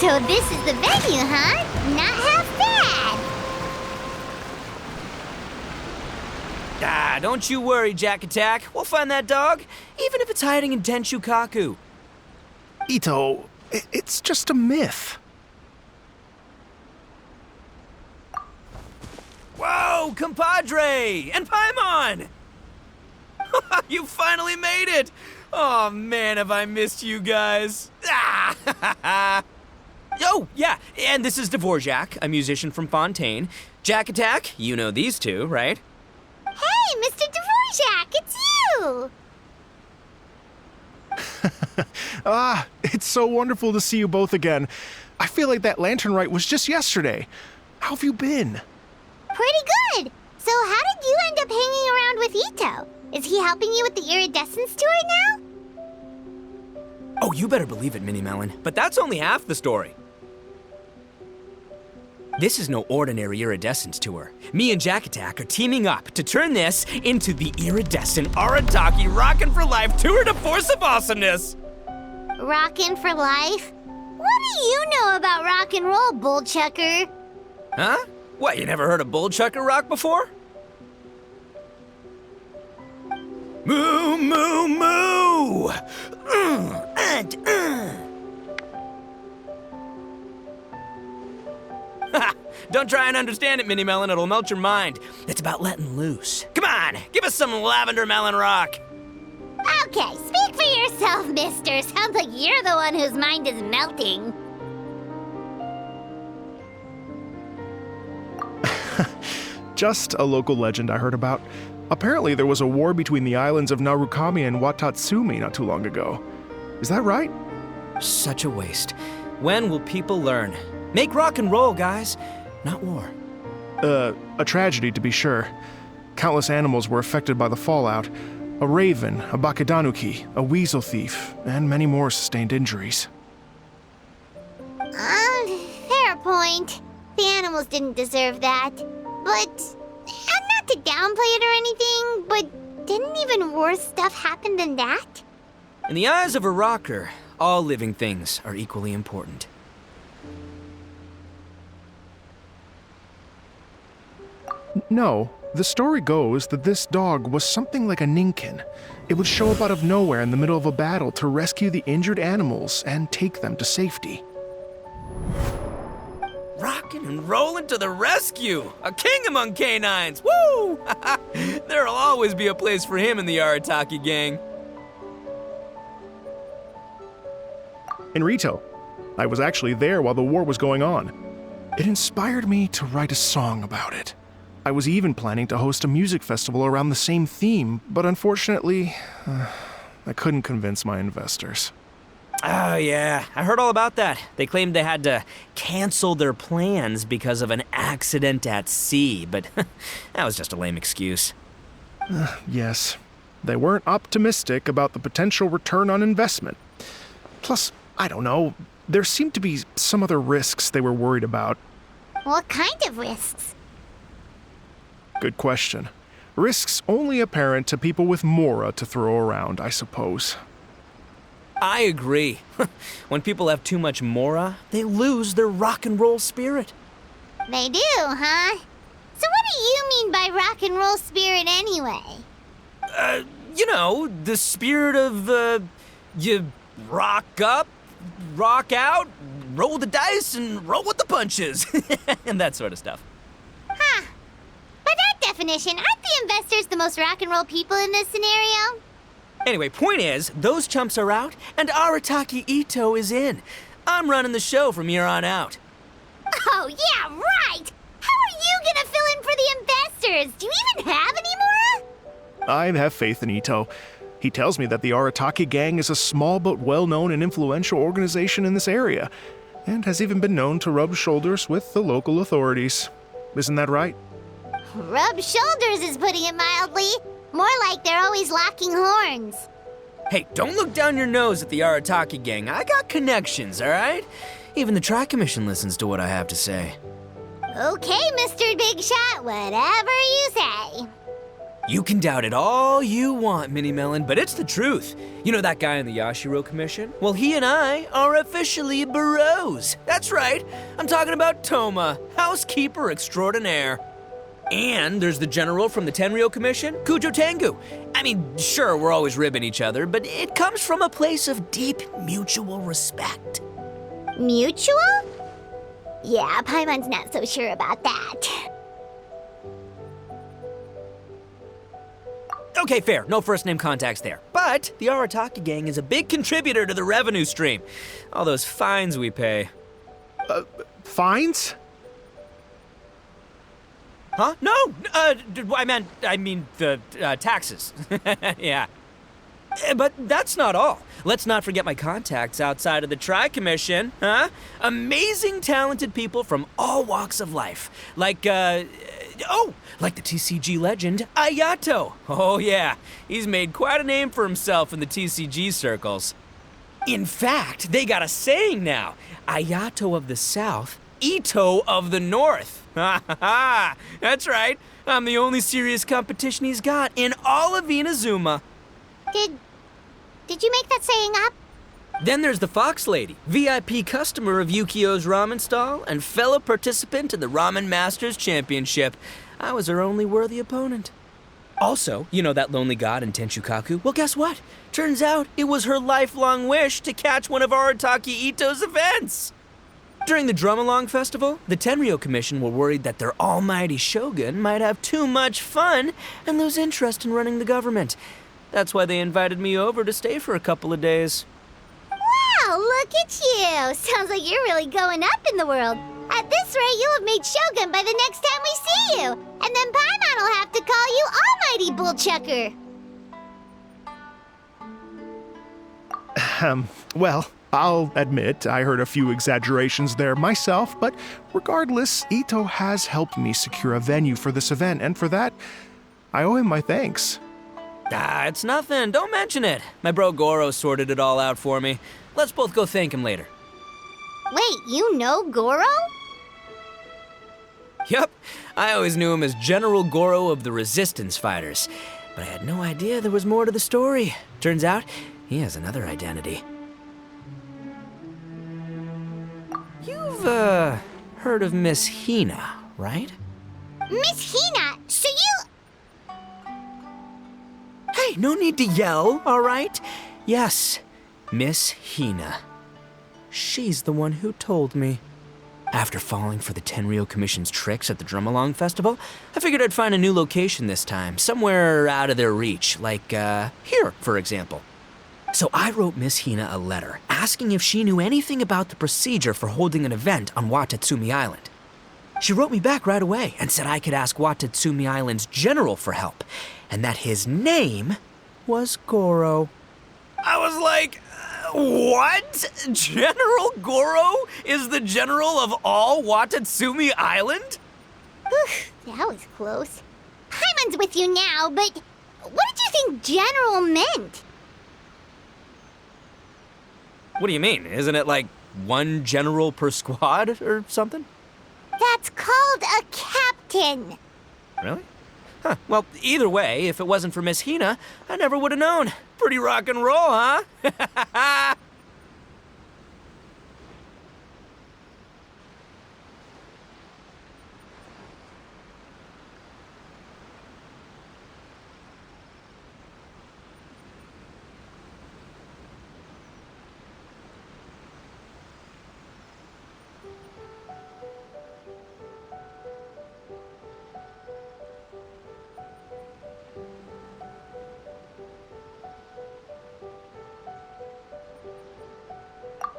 So this is the venue, huh? Not half bad. Ah, don't you worry, Jack Attack. We'll find that dog, even if it's hiding in Tenshukaku. Itto, it's just a myth. Whoa, compadre! And Paimon! You finally made it! Oh man, have I missed you guys. Ah! Oh, yeah, and this is Dvorak, a musician from Fontaine. Jack Attack, you know these two, right? Hey, Mr. Dvorak, it's you! It's so wonderful to see you both again. I feel like that lantern rite was just yesterday. How have you been? Pretty good. So how did you end up hanging around with Itto? Is he helping you with the iridescence tour now? Oh, you better believe it, Mini Melon. But that's only half the story. This is no ordinary iridescence tour. Me and Jack Attack are teaming up to turn this into the iridescent Arataki Rockin' for Life Tour de Force of Awesomeness! Rockin' for life? What do you know about rock and roll, bullchucker? Huh? What, you never heard of bullchucker rock before? Moo, moo, moo! Don't try and understand it, Mini Melon. It'll melt your mind. It's about letting loose. Come on, give us some lavender melon rock. Okay, speak for yourself, mister. Sounds like you're the one whose mind is melting. Just a local legend I heard about. Apparently there was a war between the islands of Narukami and Watatsumi not too long ago. Is that right? Such a waste. When will people learn? Make rock and roll, guys, not war. A tragedy to be sure. Countless animals were affected by the fallout. A raven, a bakedanuki, a weasel thief, and many more sustained injuries. Fair point. The animals didn't deserve that. But, not to downplay it or anything, but didn't even worse stuff happen than that? In the eyes of a rocker, all living things are equally important. No, the story goes that this dog was something like a ninkin. It would show up out of nowhere in the middle of a battle to rescue the injured animals and take them to safety. Rockin' and rollin' to the rescue! A king among canines! Woo! There'll always be a place for him in the Arataki gang. In Rito, I was actually there while the war was going on. It inspired me to write a song about it. I was even planning to host a music festival around the same theme, but unfortunately, I couldn't convince my investors. Oh yeah, I heard all about that. They claimed they had to cancel their plans because of an accident at sea, but that was just a lame excuse. Yes, they weren't optimistic about the potential return on investment. Plus, I don't know, there seemed to be some other risks they were worried about. What kind of risks? Good question. Risks only apparent to people with mora to throw around, I suppose. I agree. When people have too much mora, they lose their rock and roll spirit. They do, huh? So what do you mean by rock and roll spirit anyway? You know, the spirit of, you rock up, rock out, roll the dice, and roll with the punches. And that sort of stuff. Huh. By that definition, aren't the investors the most rock and roll people in this scenario? Anyway, point is, those chumps are out, and Arataki Itto is in. I'm running the show from here on out. Oh, yeah, right! How are you gonna fill in for the investors? Do you even have any more? I have faith in Itto. He tells me that the Arataki gang is a small but well-known and influential organization in this area, and has even been known to rub shoulders with the local authorities. Isn't that right? Rub shoulders is putting it mildly. More like they're always locking horns. Hey, don't look down your nose at the Arataki gang. I got connections, all right? Even the Tri Commission listens to what I have to say. Okay, Mr. Big Shot, whatever you say. You can doubt it all you want, Mini Melon, but it's the truth. You know that guy in the Yashiro Commission? Well, he and I are officially bros. That's right. I'm talking about Toma, housekeeper extraordinaire. And there's the general from the Tenryo Commission, Kujo Tengu. I mean, sure, we're always ribbing each other, but it comes from a place of deep mutual respect. Mutual? Yeah, Paimon's not so sure about that. Okay, fair. No first-name contacts there. But the Arataki gang is a big contributor to the revenue stream. All those fines we pay. Fines? Huh? No! I mean the taxes. Yeah. But that's not all. Let's not forget my contacts outside of the Tri-Commission, huh? Amazing, talented people from all walks of life. Like the TCG legend, Ayato. Oh yeah, he's made quite a name for himself in the TCG circles. In fact, they got a saying now. Ayato of the South, Itto of the North. Ha ha ha! That's right. I'm the only serious competition he's got in all of Inazuma. Did you make that saying up? Then there's the Fox Lady, VIP customer of Yukio's ramen stall and fellow participant in the Ramen Masters Championship. I was her only worthy opponent. Also, you know that lonely god in Tenchukaku? Well, guess what? Turns out it was her lifelong wish to catch one of Arataki Itto's events. During the Drum-Along Festival, the Tenryo Commission were worried that their almighty shogun might have too much fun and lose interest in running the government. That's why they invited me over to stay for a couple of days. Wow, look at you! Sounds like you're really going up in the world. At this rate, you'll have made Shogun by the next time we see you. And then Paimon will have to call you Almighty Bullchucker. Well, I'll admit I heard a few exaggerations there myself, but regardless, Itto has helped me secure a venue for this event, and for that, I owe him my thanks. It's nothing. Don't mention it. My bro Goro sorted it all out for me. Let's both go thank him later. Wait, you know Goro? Yep. I always knew him as General Goro of the Resistance Fighters. But I had no idea there was more to the story. Turns out, he has another identity. You've, heard of Miss Hina, right? Miss Hina, so you... Hey, no need to yell, all right? Yes, Miss Hina. She's the one who told me. After falling for the Tenryo Commission's tricks at the Drum-Along Festival, I figured I'd find a new location this time, somewhere out of their reach, like, here, for example. So I wrote Miss Hina a letter, asking if she knew anything about the procedure for holding an event on Watatsumi Island. She wrote me back right away and said I could ask Watatsumi Island's general for help, and that his name was Goro. I was like, what? General Goro is the general of all Watatsumi Island? Whew, that was close. Paimon's with you now, but what did you think general meant? What do you mean? Isn't it like one general per squad or something? That's called a captain. Really? Huh. Well, either way, if it wasn't for Miss Hina, I never would have known. Pretty rock and roll, huh?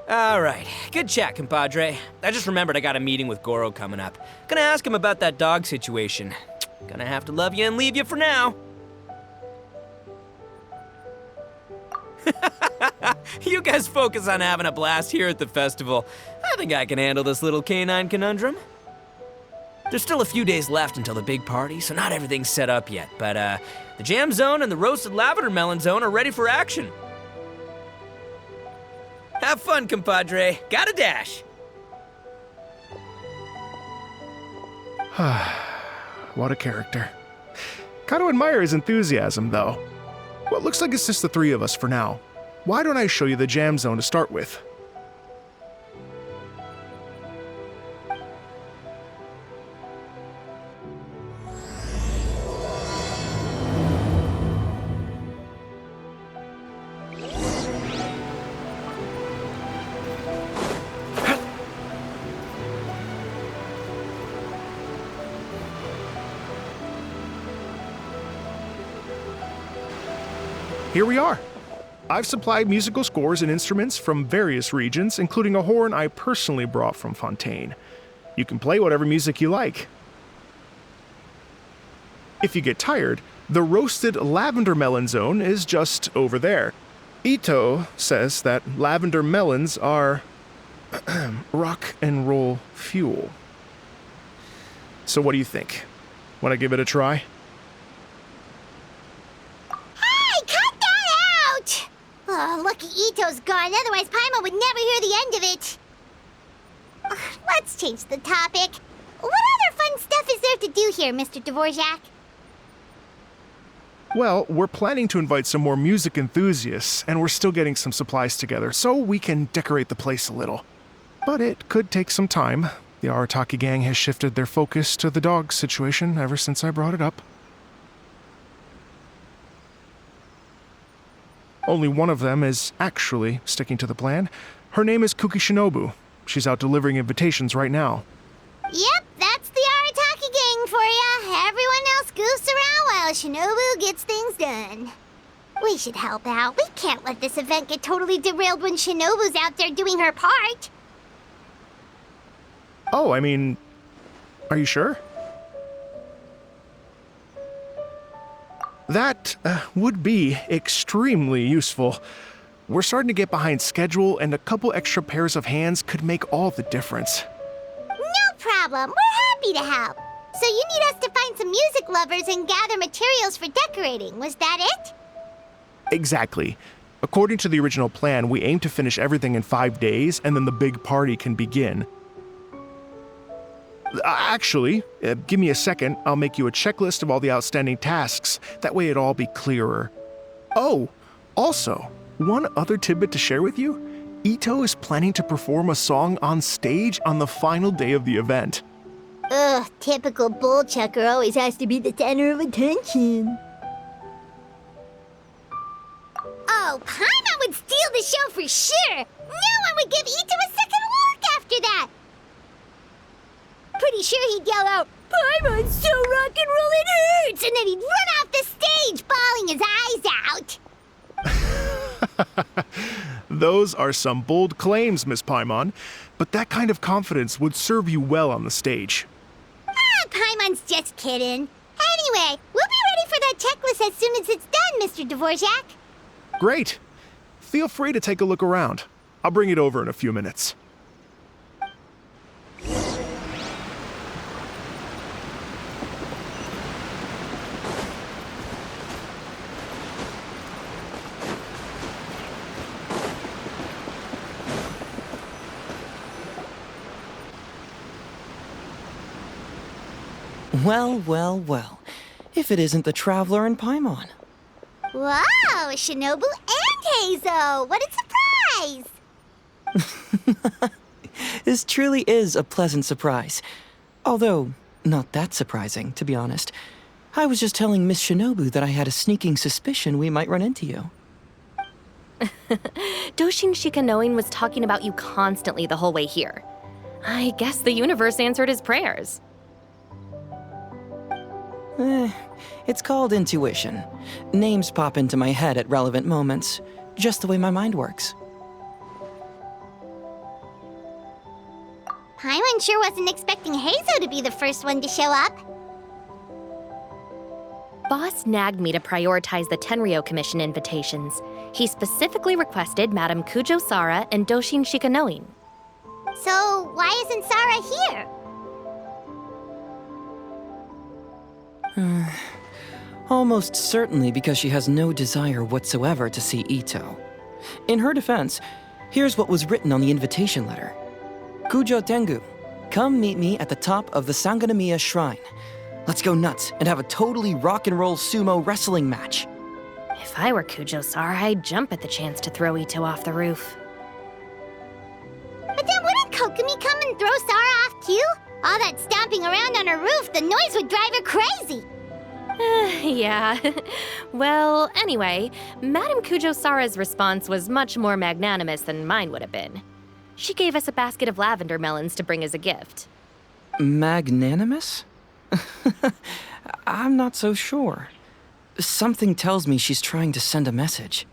All right, good chat, compadre. I just remembered I got a meeting with Goro coming up. Gonna ask him about that dog situation. Gonna have to love you and leave you for now. You guys focus on having a blast here at the festival. I think I can handle this little canine conundrum. There's still a few days left until the big party, so not everything's set up yet, but the jam zone and the roasted lavender melon zone are ready for action. Have fun, compadre. Gotta dash. What a character. Kind of admire his enthusiasm, though. Well, it looks like it's just the three of us for now. Why don't I show you the jam zone to start with? Here we are. I've supplied musical scores and instruments from various regions, including a horn I personally brought from Fontaine. You can play whatever music you like. If you get tired, the roasted lavender melon zone is just over there. Itto says that lavender melons are rock and roll fuel. So what do you think? Want to give it a try? Oh, lucky Itto's gone, otherwise Paimon would never hear the end of it. Let's change the topic. What other fun stuff is there to do here, Mr. Dvorak? Well, we're planning to invite some more music enthusiasts, and we're still getting some supplies together, so we can decorate the place a little. But it could take some time. The Arataki gang has shifted their focus to the dog situation ever since I brought it up. Only one of them is actually sticking to the plan. Her name is Kuki Shinobu. She's out delivering invitations right now. Yep, that's the Arataki gang for ya. Everyone else goofs around while Shinobu gets things done. We should help out. We can't let this event get totally derailed when Shinobu's out there doing her part. Oh, I mean, are you sure? That would be extremely useful. We're starting to get behind schedule, and a couple extra pairs of hands could make all the difference. No problem. We're happy to help. So you need us to find some music lovers and gather materials for decorating. Was that it? Exactly. According to the original plan, we aim to finish everything in 5 days, and then the big party can begin. Actually, give me a second. I'll make you a checklist of all the outstanding tasks. That way it'll all be clearer. Oh, also, one other tidbit to share with you. Itto is planning to perform a song on stage on the final day of the event. Ugh, typical bull chucker always has to be the center of attention. Oh, Paimon would steal the show for sure! No one would give Itto a second look after that! Pretty sure he'd yell out, "Paimon's so rock and roll it hurts!" And then he'd run off the stage, bawling his eyes out. Those are some bold claims, Miss Paimon, but that kind of confidence would serve you well on the stage. Paimon's just kidding. Anyway, we'll be ready for that checklist as soon as it's done, Mr. Dvorak. Great. Feel free to take a look around. I'll bring it over in a few minutes. Well, well, well. If it isn't the Traveler and Paimon. Wow, Shinobu and Heizo! What a surprise! This truly is a pleasant surprise. Although, not that surprising, to be honest. I was just telling Miss Shinobu that I had a sneaking suspicion we might run into you. Doshin Shikanoin was talking about you constantly the whole way here. I guess the universe answered his prayers. It's called intuition. Names pop into my head at relevant moments, just the way my mind works. Paimon sure wasn't expecting Heizo to be the first one to show up. Boss nagged me to prioritize the Tenryo Commission invitations. He specifically requested Madame Kujo Sara and Doshin Shikanoin. So why isn't Sara here? Almost certainly because she has no desire whatsoever to see Itto. In her defense, here's what was written on the invitation letter. Kujo Tengu, come meet me at the top of the Sanganamiya Shrine. Let's go nuts and have a totally rock and roll sumo wrestling match. If I were Kujo-Sara, I'd jump at the chance to throw Itto off the roof. But then wouldn't Kokomi come and throw Sara off too? All that stomping around on her roof, the noise would drive her crazy. Yeah. Well, anyway, Madame Kujo-Sara's response was much more magnanimous than mine would have been. She gave us a basket of lavender melons to bring as a gift. Magnanimous? I'm not so sure. Something tells me she's trying to send a message.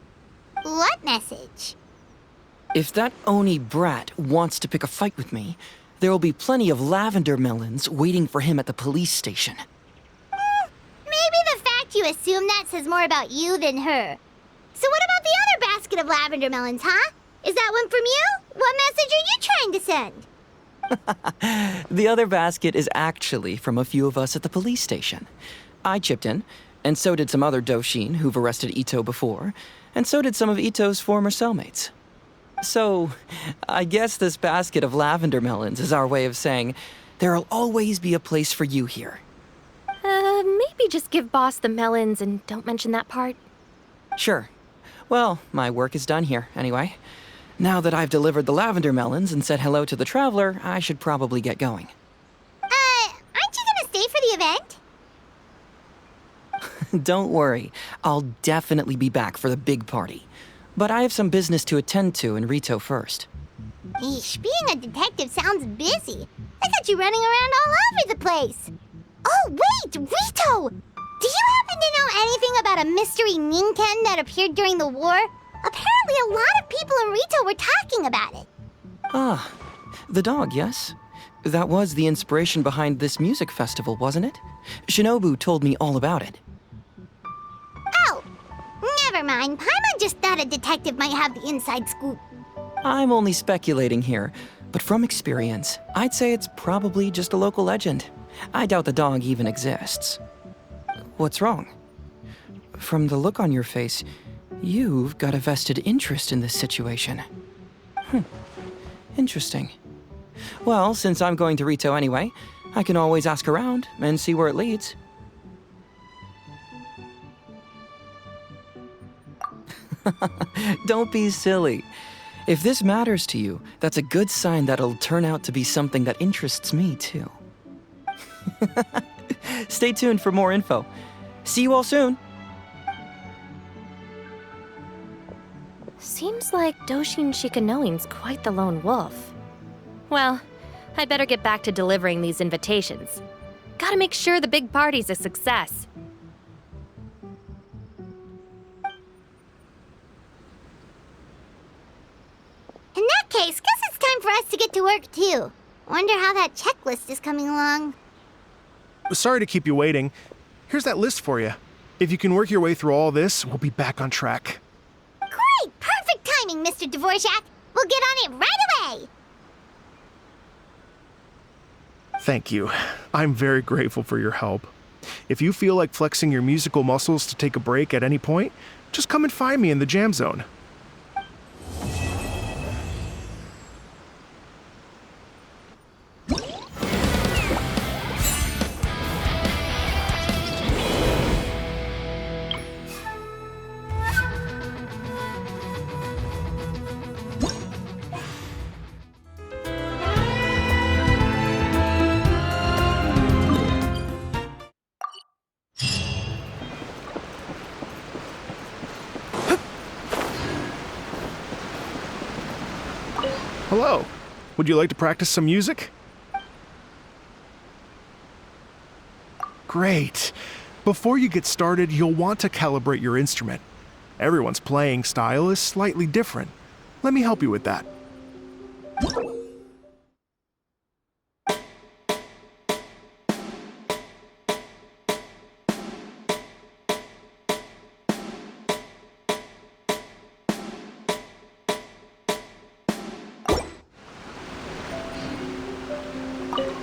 What message? If that Oni brat wants to pick a fight with me, there will be plenty of lavender melons waiting for him at the police station. Maybe the fact you assume that says more about you than her. So what about the other basket of lavender melons, huh? Is that one from you? What message are you trying to send? The other basket is actually from a few of us at the police station. I chipped in, and so did some other Doshin who've arrested Itto before, and so did some of Itto's former cellmates. So, I guess this basket of lavender melons is our way of saying, there'll always be a place for you here. Maybe just give Boss the melons and don't mention that part. Sure. Well, my work is done here, anyway. Now that I've delivered the lavender melons and said hello to the traveler, I should probably get going. Aren't you gonna stay for the event? Don't worry, I'll definitely be back for the big party. But I have some business to attend to in Rito first. Eesh, being a detective sounds busy. I got you running around all over the place. Oh, wait, Rito! Do you happen to know anything about a mystery Ninken that appeared during the war? Apparently a lot of people in Rito were talking about it. Ah, the dog, yes? That was the inspiration behind this music festival, wasn't it? Shinobu told me all about it. Oh, never mind. Paimon just thought a detective might have the inside scoop. I'm only speculating here, but from experience, I'd say it's probably just a local legend. I doubt the dog even exists. What's wrong? From the look on your face, you've got a vested interest in this situation. Interesting. Well, since I'm going to Rito anyway, I can always ask around and see where it leads. Don't be silly. If this matters to you, that's a good sign that it'll turn out to be something that interests me too. Stay tuned for more info. See you all soon. Seems like Doshin Shikanoin's quite the lone wolf. Well, I'd better get back to delivering these invitations. Gotta make sure the big party's a success. In that case, guess it's time for us to get to work too. Wonder how that checklist is coming along. Sorry to keep you waiting. Here's that list for you. If you can work your way through all this, we'll be back on track. Great! Perfect timing, Mr. Dvorak. We'll get on it right away! Thank you. I'm very grateful for your help. If you feel like flexing your musical muscles to take a break at any point, just come and find me in the jam zone. Hello. Would you like to practice some music? Great. Before you get started, you'll want to calibrate your instrument. Everyone's playing style is slightly different. Let me help you with that.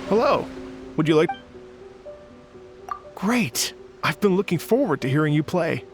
Hello. Would you like... Great. I've been looking forward to hearing you play.